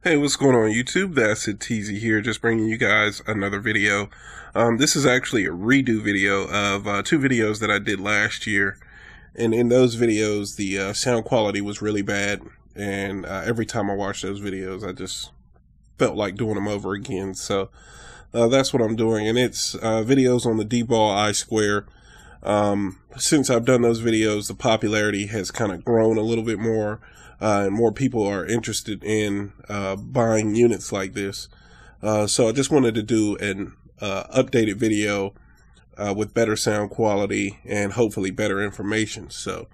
Hey, what's going on YouTube? That's it, TZ here, just bringing you guys another video. This is actually a redo video of two videos that I did last year. And in those videos, the sound quality was really bad. And every time I watched those videos, I just felt like doing them over again. So that's what I'm doing. And it's videos on the Dbal I-square. Since I've done those videos, the popularity has kind of grown a little bit more. And more people are interested in buying units like this. So I just wanted to do an updated video with better sound quality and hopefully better information. So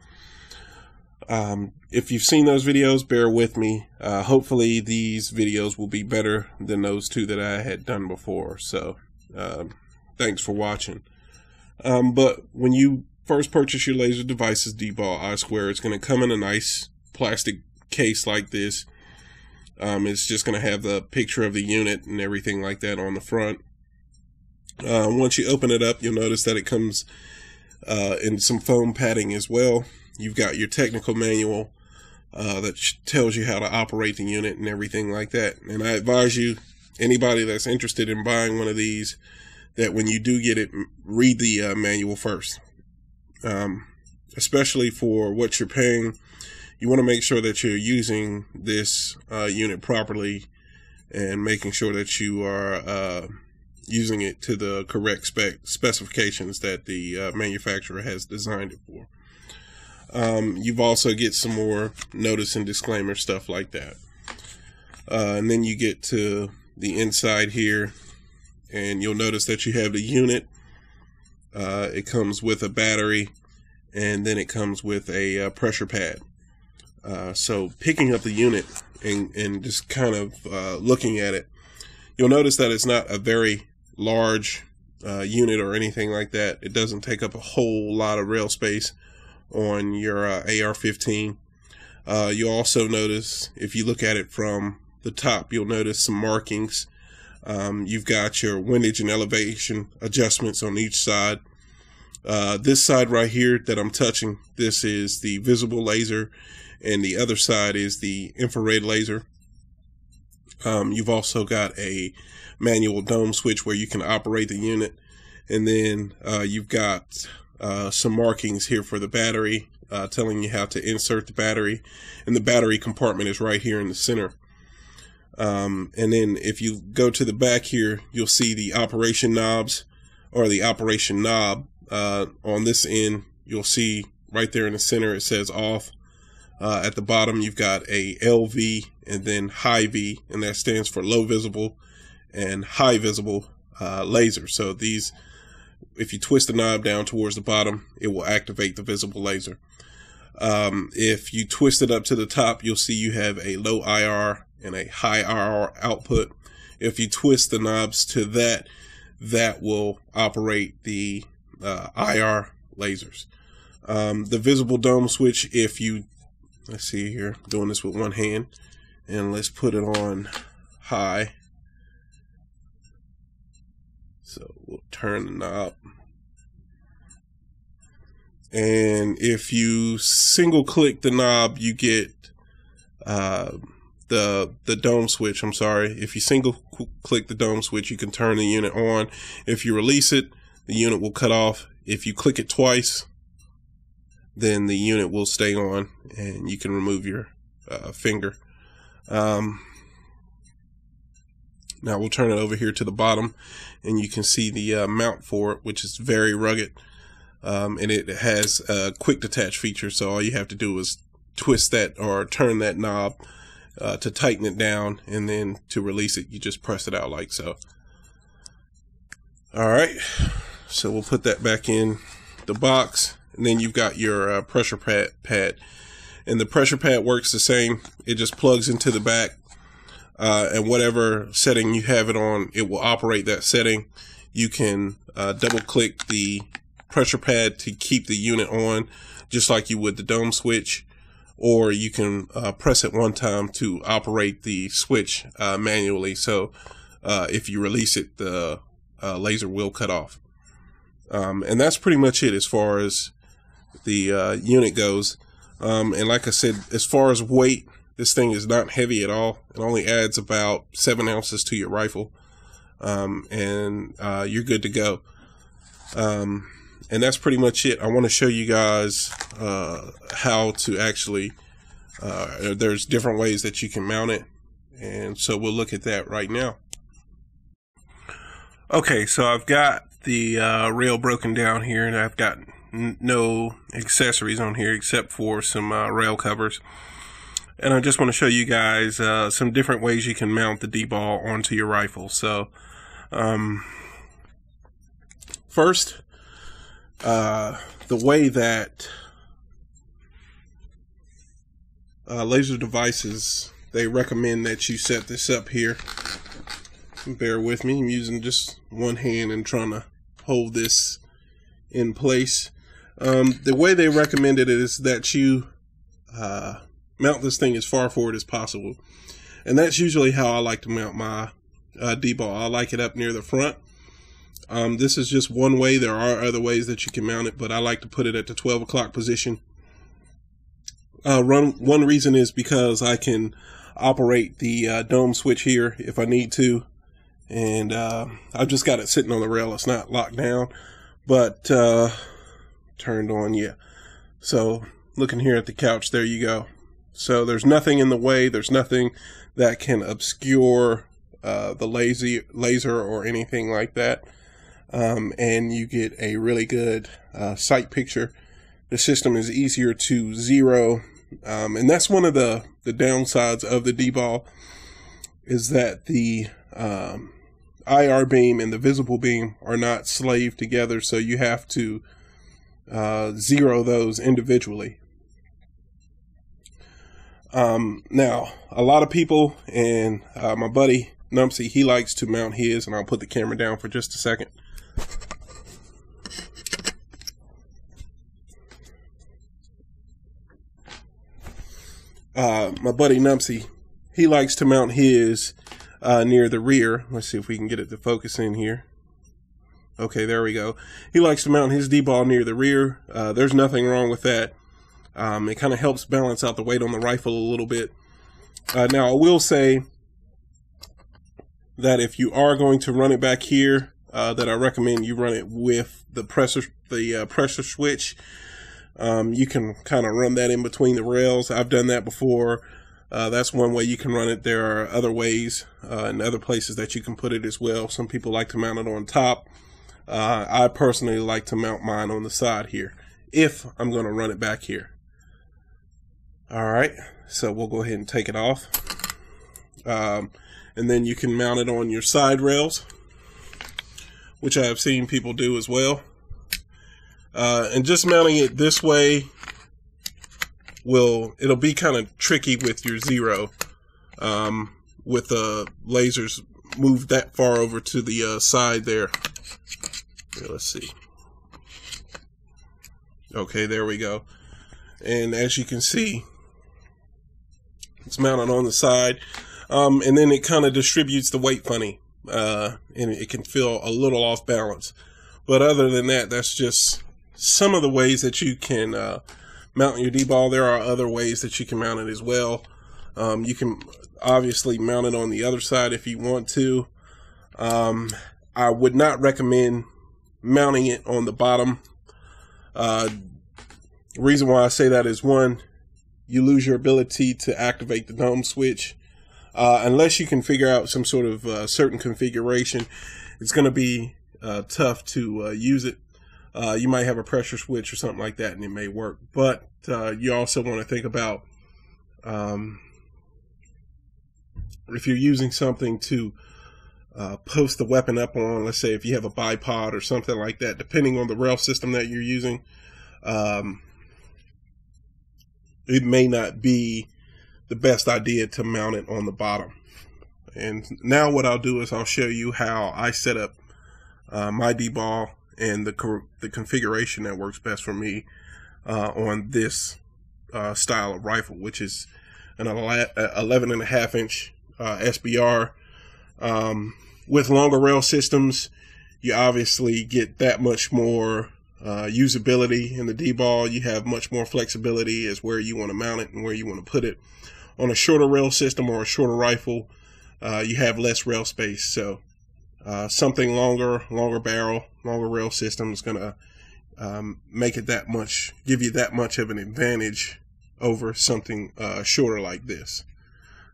if you've seen those videos, bear with me. Hopefully these videos will be better than those two that I had done before. So thanks for watching. But when you first purchase your laser devices Dbal I-square, it's going to come in a nice plastic case like this. It's just going to have the picture of the unit and everything like that on the front. Once you open it up, you'll notice that it comes in some foam padding as well. You've got your technical manual that tells you how to operate the unit and everything like that. And I advise you, anybody that's interested in buying one of these, that when you do get it, read the manual first. Especially for what you're paying. You want to make sure that you're using this unit properly and making sure that you are using it to the correct specifications that the manufacturer has designed it for. You've also get some more notice and disclaimer stuff like that. And then you get to the inside here and you'll notice that you have the unit. It comes with a battery and then it comes with a pressure pad. So picking up the unit and just kind of looking at it, you'll notice that it's not a very large unit or anything like that. It doesn't take up a whole lot of rail space on your AR-15. You'll also notice, if you look at it from the top, you'll notice some markings. You've got your windage and elevation adjustments on each side. This side right here that I'm touching, this is the visible laser, and the other side is the infrared laser. You've also got a manual dome switch where you can operate the unit. And then you've got some markings here for the battery, telling you how to insert the battery. And the battery compartment is right here in the center. And then if you go to the back here, you'll see the operation knobs, or the operation knob. On this end, you'll see right there in the center, it says off. At the bottom, you've got a LV and then high V, and that stands for low visible and high visible laser. So these, if you twist the knob down towards the bottom, it will activate the visible laser. If you twist it up to the top, you'll see you have a low IR and a high IR output. If you twist the knobs to that, that will operate the IR lasers. The visible dome switch, if you, let's see here, doing this with one hand, and let's put it on high. So we'll turn the knob. And if you single click the knob, you get the dome switch. I'm sorry. If you single click the dome switch, you can turn the unit on. If you release it, the unit will cut off. If you click it twice, then the unit will stay on and you can remove your finger. Now we'll turn it over here to the bottom and you can see the mount for it, which is very rugged. And it has a quick detach feature, so all you have to do is twist that or turn that knob to tighten it down, and then to release it, you just press it out like so. Alright, so we'll put that back in the box. And then you've got your pressure pad. And the pressure pad works the same. It just plugs into the back. And whatever setting you have it on, it will operate that setting. You can double click the pressure pad to keep the unit on, just like you would the dome switch. Or you can press it one time to operate the switch manually. So if you release it, the laser will cut off. And that's pretty much it as far as the unit goes. And like I said, as far as weight, This thing is not heavy at all. It only adds about 7 ounces to your rifle, and you're good to go. And that's pretty much it. I want to show you guys how to actually, there's different ways that you can mount it, and so we'll look at that right now. Okay, so I've got the rail broken down here, and I've got no accessories on here except for some rail covers. And I just want to show you guys some different ways you can mount the Dbal onto your rifle. So first, the way that laser devices, they recommend that you set this up here. Bear with me, I'm using just one hand and trying to hold this in place. The way they recommend it is that you mount this thing as far forward as possible, and that's usually how I like to mount my Dbal. I like it up near the front. This is just one way. There are other ways that you can mount it, but I like to put it at the 12 o'clock position. One reason is because I can operate the dome switch here if I need to, and I've just got it sitting on the rail. It's not locked down, but turned on. Yeah, so looking here at the couch, there you go. So there's nothing in the way. There's nothing that can obscure the laser or anything like that. And you get a really good sight picture. The system is easier to zero, and that's one of the downsides of the Dbal, is that the IR beam and the visible beam are not slaved together, so you have to zero those individually. Now, a lot of people, and my buddy Numpsy, he likes to mount his, and I'll put the camera down for just a second. My buddy Numpsy, he likes to mount his near the rear. Let's see if we can get it to focus in here. Okay, there we go. He likes to mount his Dbal near the rear. There's nothing wrong with that. It kind of helps balance out the weight on the rifle a little bit. Now, I will say that if you are going to run it back here, that I recommend you run it with the pressure switch. You can kind of run that in between the rails. I've done that before. That's one way you can run it. There are other ways and other places that you can put it as well. Some people like to mount it on top. I personally like to mount mine on the side here if I'm going to run it back here. Alright, so we'll go ahead and take it off. And then you can mount it on your side rails, which I have seen people do as well. And just mounting it this way it'll be kind of tricky with your zero, with the lasers moved that far over to the side there. Here, let's see. Okay, there we go. And as you can see, it's mounted on the side, and then it kind of distributes the weight funny, and it can feel a little off balance. But other than that, that's just some of the ways that you can mount your Dbal. There are other ways that you can mount it as well. You can obviously mount it on the other side if you want to. I would not recommend mounting it on the bottom. The reason why I say that is, one, you lose your ability to activate the dome switch. Unless you can figure out some sort of certain configuration, it's going to be tough to use it. You might have a pressure switch or something like that, and it may work. But you also want to think about if you're using something to post the weapon up on, let's say if you have a bipod or something like that, depending on the rail system that you're using, it may not be the best idea to mount it on the bottom. And now what I'll do is I'll show you how I set up my Dbal and the configuration that works best for me on this style of rifle, which is an 11.5 inch SBR. With longer rail systems, you obviously get that much more usability in the Dbal. You have much more flexibility as where you want to mount it and where you want to put it. on a shorter rail system or a shorter rifle, you have less rail space. So something longer barrel, longer rail system is going to make it that much, give you that much of an advantage over something shorter like this.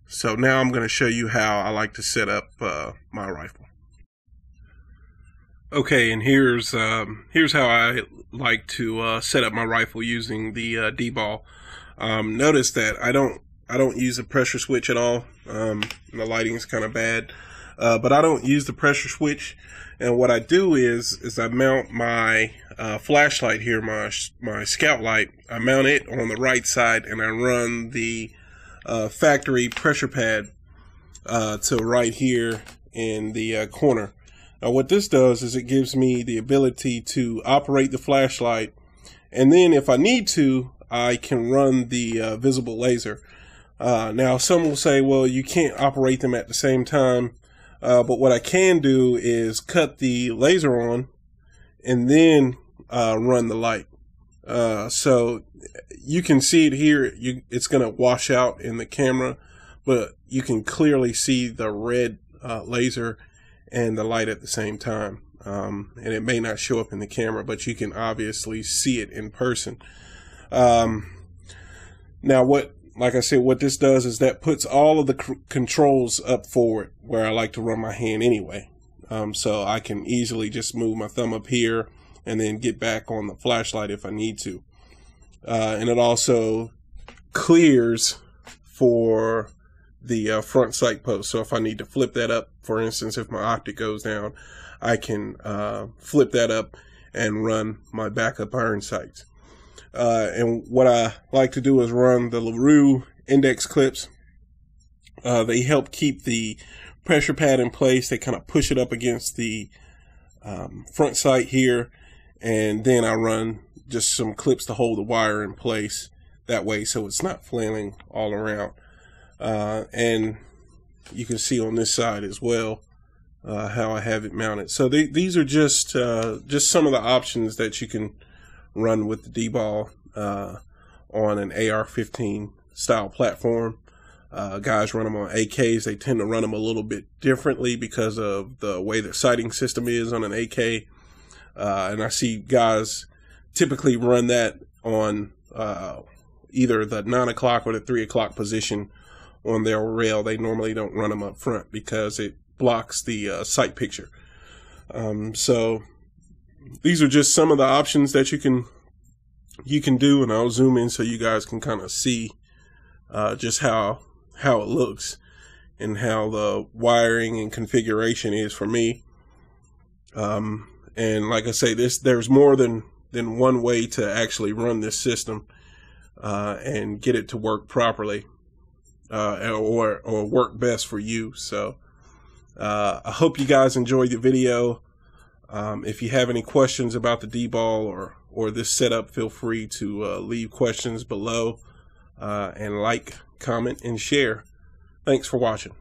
So now I'm going to show you how I like to set up my rifle. Okay, and here's how I like to set up my rifle using the Dbal. Notice that I don't use a pressure switch at all. The lighting is kind of bad, but I don't use the pressure switch. And what I do is I mount my flashlight here, my scout light. I mount it on the right side, and I run the factory pressure pad to right here in the corner. Now what this does is it gives me the ability to operate the flashlight, and then if I need to, I can run the visible laser. Now some will say, well, you can't operate them at the same time, but what I can do is cut the laser on and then run the light. So you can see it here. It's going to wash out in the camera, but you can clearly see the red laser and the light at the same time. And it may not show up in the camera, but you can obviously see it in person. Now like I said, what this does is that puts all of the controls up forward where I like to run my hand anyway. So I can easily just move my thumb up here and then get back on the flashlight if I need to. And it also clears for the front sight post. So if I need to flip that up, for instance, if my optic goes down, I can flip that up and run my backup iron sights. And what I like to do is run the LaRue index clips. They help keep the pressure pad in place. They kind of push it up against the front sight here, and then I run just some clips to hold the wire in place that way so it's not flailing all around. And you can see on this side as well how I have it mounted. So these are just some of the options that you can run with the Dbal on an AR-15 style platform. Guys run them on AKs. They tend to run them a little bit differently because of the way the sighting system is on an AK. And I see guys typically run that on either the 9 o'clock or the 3 o'clock position on their rail. They normally don't run them up front because it blocks the sight picture. So these are just some of the options that you can do, and I'll zoom in so you guys can kind of see just how it looks and how the wiring and configuration is for me. And like I say, there's more than one way to actually run this system and get it to work properly or work best for you. So I hope you guys enjoyed the video. If you have any questions about the Dbal or this setup, feel free to leave questions below, and like, comment, and share. Thanks for watching.